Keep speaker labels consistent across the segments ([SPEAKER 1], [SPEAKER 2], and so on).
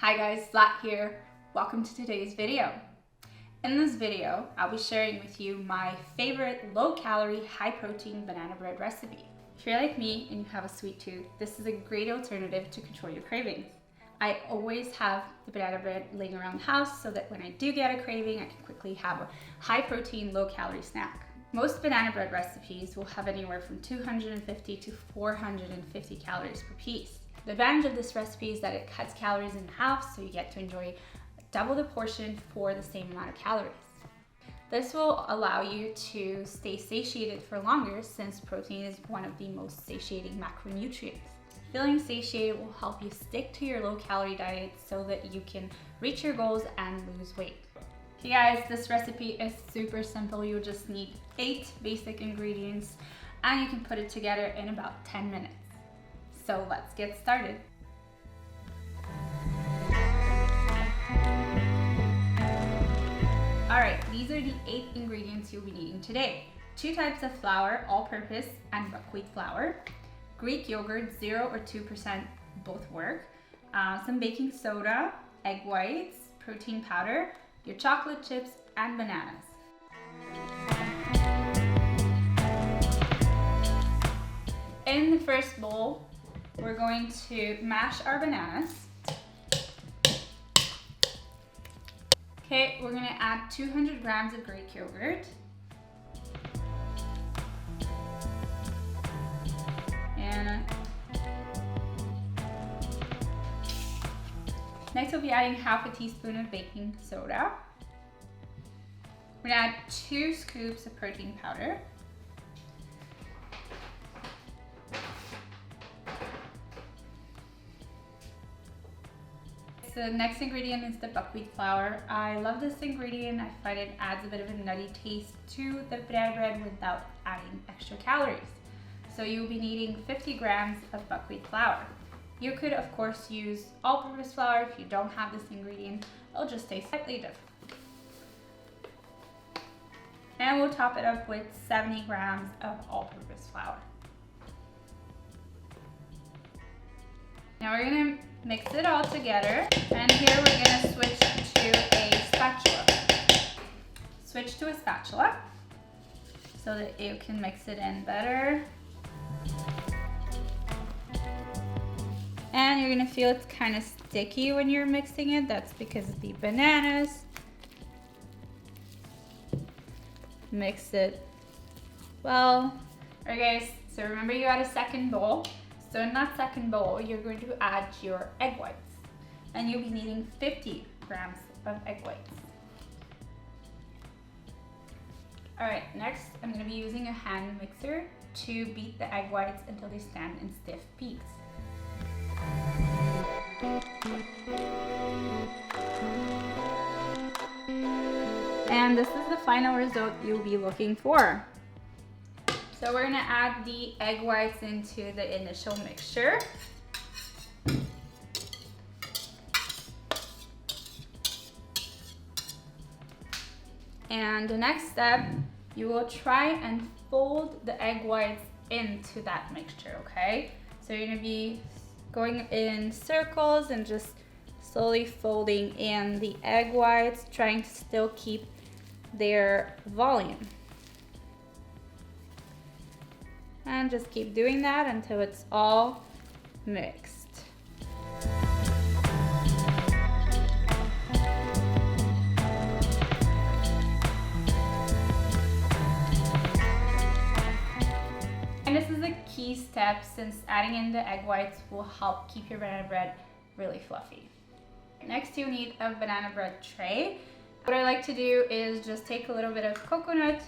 [SPEAKER 1] Hi guys, Zlat here. Welcome to today's video. In this video, I'll be sharing with you my favorite low-calorie, high-protein banana bread recipe. If you're like me and you have a sweet tooth, this is a great alternative to control your cravings. I always have the banana bread laying around the house so that when I do get a craving, I can quickly have a high-protein, low-calorie snack. Most banana bread recipes will have anywhere from 250 to 450 calories per piece. The advantage of this recipe is that it cuts calories in half, so you get to enjoy double the portion for the same amount of calories. This will allow you to stay satiated for longer, since protein is one of the most satiating macronutrients. Feeling satiated will help you stick to your low-calorie diet so that you can reach your goals and lose weight. Okay guys, this recipe is super simple. You'll just need 8 basic ingredients and you can put it together in about 10 minutes. So let's get started. Alright, these are the 8 ingredients you'll be needing today. 2 types of flour, all-purpose and buckwheat flour. Greek yogurt, 0 or 2%, both work. Some baking soda, egg whites, protein powder, your chocolate chips, and bananas. In the first bowl, we're going to mash our bananas. Okay, we're going to add 200 grams of Greek yogurt. And next we'll be adding half a teaspoon of baking soda. We're going to add 2 scoops of protein powder. The next ingredient is the buckwheat flour. I love this ingredient. I find it adds a bit of a nutty taste to the banana bread without adding extra calories. So you'll be needing 50 grams of buckwheat flour. You could of course use all-purpose flour if you don't have this ingredient. It'll just taste slightly different. And we'll top it up with 70 grams of all-purpose flour. Now we're going to mix it all together, and here we're going to switch to a spatula. Switch to a spatula so that you can mix it in better. And you're going to feel it's kind of sticky when you're mixing it. That's because of the bananas. Mix it well. Alright guys, so remember you add a second bowl. So in that second bowl, you're going to add your egg whites. And you'll be needing 50 grams of egg whites. Alright, next I'm going to be using a hand mixer to beat the egg whites until they stand in stiff peaks. And this is the final result you'll be looking for. So we're going to add the egg whites into the initial mixture. And the next step, you will try and fold the egg whites into that mixture, okay? So you're going to be going in circles and just slowly folding in the egg whites, trying to still keep their volume. And just keep doing that until it's all mixed. And this is a key step, since adding in the egg whites will help keep your banana bread really fluffy. Next, you need a banana bread tray. What I like to do is just take a little bit of coconut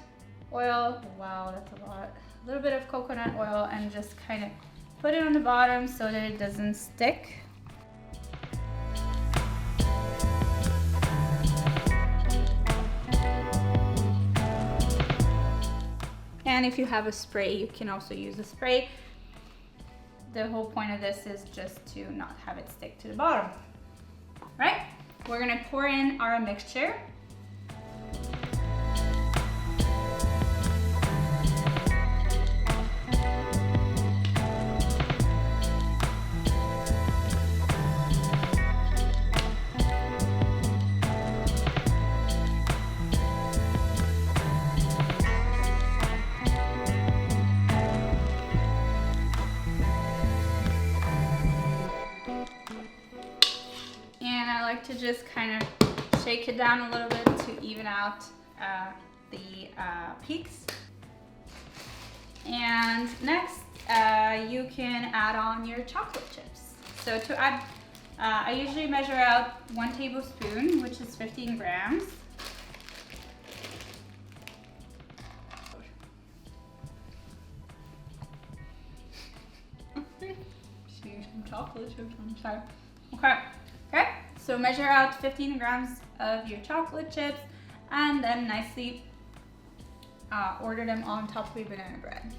[SPEAKER 1] oil. Wow, that's a lot. A little bit of coconut oil and just kind of put it on the bottom so that it doesn't stick. And if you have a spray, you can also use a spray. The whole point of this is just to not have it stick to the bottom. Right? We're going to pour in our mixture. like to just kind of shake it down a little bit to even out the peaks. And next, you can add on your chocolate chips. So to add, I usually measure out 1 tablespoon, which is 15 grams. Some chocolate chips on the side. Okay, so measure out 15 grams of your chocolate chips and then nicely order them on top of your banana bread.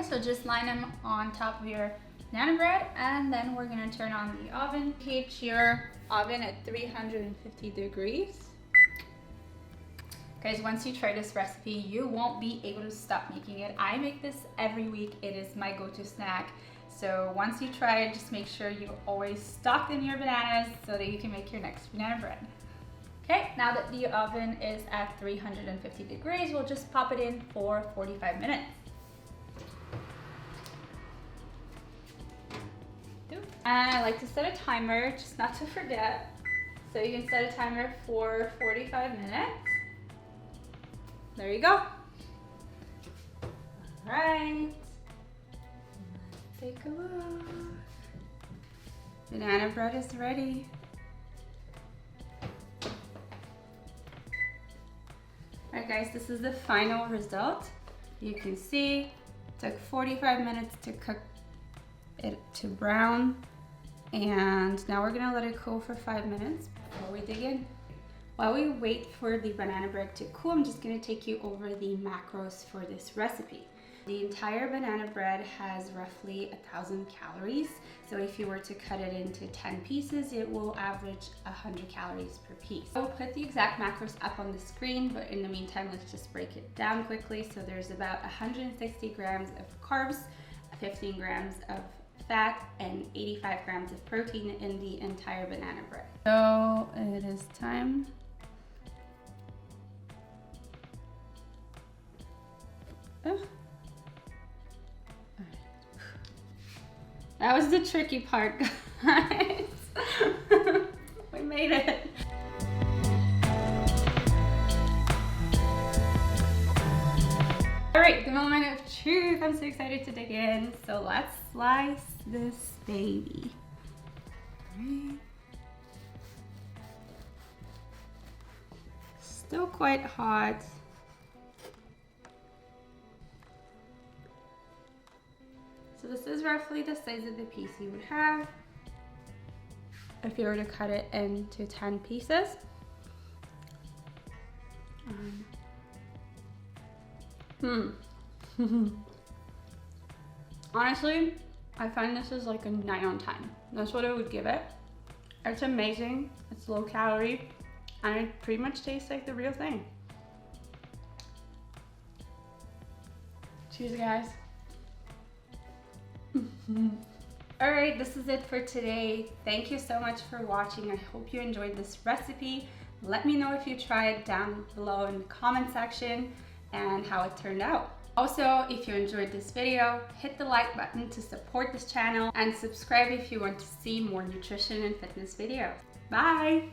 [SPEAKER 1] So just line them on top of your banana bread, and then we're gonna turn on the oven. Heat your oven at 350 degrees. Guys, once you try this recipe, you won't be able to stop making it. I make this every week. It is my go-to snack. So once you try it, just make sure you always stock in your bananas so that you can make your next banana bread. Okay, now that the oven is at 350 degrees, we'll just pop it in for 45 minutes. And I like to set a timer, just not to forget. So you can set a timer for 45 minutes. There you go. All right, let's take a look. Banana bread is ready. All right guys, this is the final result. You can see it took 45 minutes to cook it to brown. And now we're gonna let it cool for 5 minutes before we dig in. While we wait for the banana bread to cool, I'm just gonna take you over the macros for this recipe. The entire banana bread has roughly 1,000 calories. So if you were to cut it into 10 pieces, it will average 100 calories per piece. I'll put the exact macros up on the screen, but in the meantime, let's just break it down quickly. So there's about 160 grams of carbs, 15 grams of fat, and 85 grams of protein in the entire banana bread. So it is time. That was the tricky part, guys. We made it. All right, the moment of truth. I'm so excited to dig in. So let's slice this baby. All right. Still quite hot. So this is roughly the size of the piece you would have if you were to cut it into 10 pieces. Honestly, I find this is like a 9 on 10. That's what I would give it. It's amazing. It's low calorie, and it pretty much tastes like the real thing. Cheers, guys. All right, this is it for today. Thank you so much for watching. I hope you enjoyed this recipe. Let me know if you tried down below in the comment section and how it turned out. Also, if you enjoyed this video, hit the like button to support this channel and subscribe if you want to see more nutrition and fitness videos. Bye!